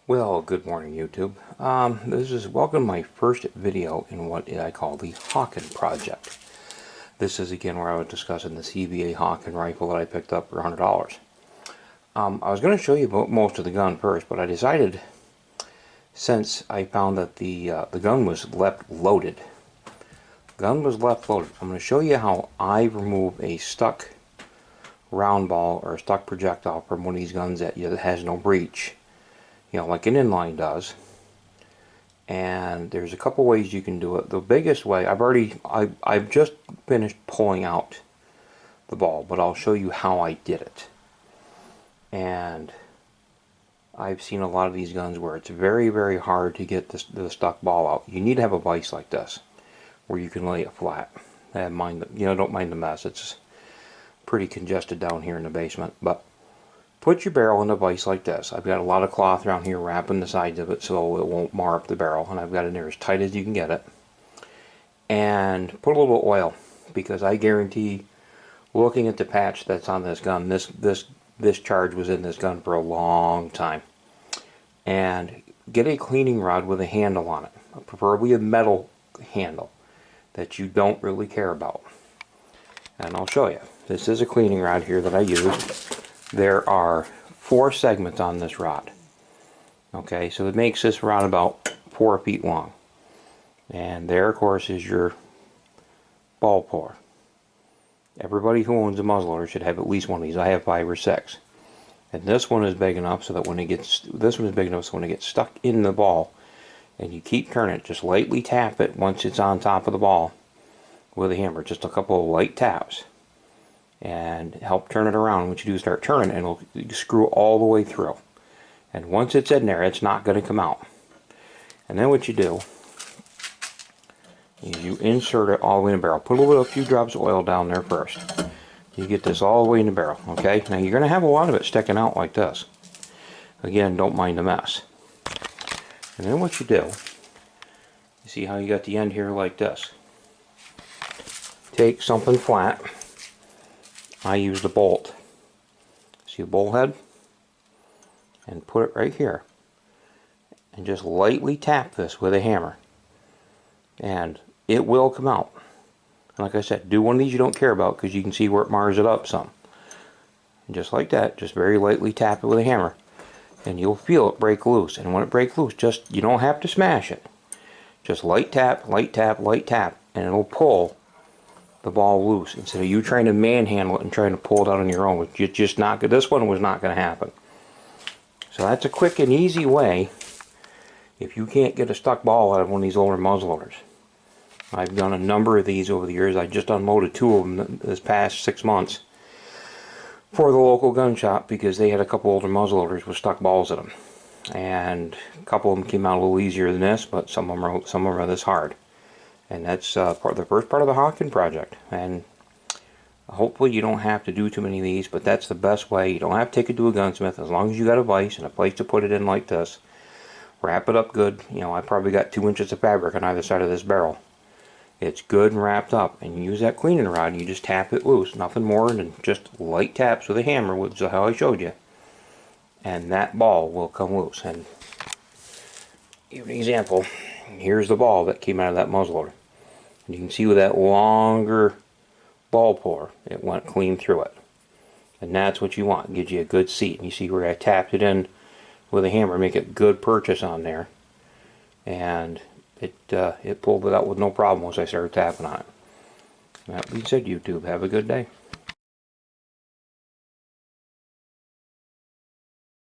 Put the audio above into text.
Well, good morning, YouTube. This is welcome my first video in what I call the Hawken project. This is again where I was discussing the CVA Hawken rifle that I picked up for $100. I was going to show you most of the gun first, but I decided, since I found that the gun was left loaded, I'm going to show you how I remove a stuck round ball or a stuck projectile from one of these guns that has no breech. You know, like an inline does. And there's a couple ways you can do it. The biggest way, I've just finished pulling out the ball, but I'll show you how I did it. And I've seen a lot of these guns where it's very, very hard to get the stuck ball out. You need to have a vise like this, where you can lay it flat. Don't mind the mess. It's pretty congested down here in the basement, but put your barrel in a vise like this. I've got a lot of cloth around here wrapping the sides of it so it won't mar up the barrel, and I've got it in there as tight as you can get it. And put a little oil, because I guarantee, looking at the patch that's on this gun, this charge was in this gun for a long time. And get a cleaning rod with a handle on it, preferably a metal handle that you don't really care about. And I'll show you. This is a cleaning rod here that I use. There are 4 segments on this rod. Okay, so it makes this rod about 4 feet long. And there, of course, is your ball pour. Everybody who owns a muzzleloader should have at least one of these. I have 5 or 6. And this one is big enough so that when it gets stuck in the ball, and you keep turning it, just lightly tap it once it's on top of the ball with a hammer. Just a couple of light taps. And help turn it around. What you do is start turning, and it'll screw all the way through. And once it's in there, it's not going to come out. And then what you do is you insert it all the way in the barrel. Put a few drops of oil down there first. You get this all the way in the barrel. Okay, now you're going to have a lot of it sticking out like this. Again, don't mind the mess. And then what you do, you see how you got the end here like this. Take something flat. I used a bolt. See a bolt head? And put it right here. And just lightly tap this with a hammer. And it will come out. And like I said, do one of these you don't care about, because you can see where it mars it up some. And just like that, just very lightly tap it with a hammer. And you'll feel it break loose. And when it breaks loose, you don't have to smash it. Just light tap, light tap, light tap. And it'll pull the ball loose, instead of you trying to manhandle it and trying to pull it out on your own. This one was not going to happen. So that's a quick and easy way if you can't get a stuck ball out of one of these older muzzleloaders. I've done a number of these over the years. I just unloaded 2 of them this past 6 months for the local gun shop, because they had a couple older muzzleloaders with stuck balls in them. And a couple of them came out a little easier than this, but some of them are this hard. And that's the first part of the Hawken project. And hopefully you don't have to do too many of these, but that's the best way. You don't have to take it to a gunsmith, as long as you got a vise and a place to put it in like this. Wrap it up good. You know, I probably got 2 inches of fabric on either side of this barrel. It's good and wrapped up. And you use that cleaning rod and you just tap it loose. Nothing more than just light taps with a hammer, which is how I showed you. And that ball will come loose. And give an example. Here's the ball that came out of that muzzleloader. And you can see with that longer ball pour, it went clean through it. And that's what you want. It gives you a good seat. And you see where I tapped it in with a hammer, make it good purchase on there. And it pulled it out with no problem once I started tapping on it. That being said, YouTube, have a good day.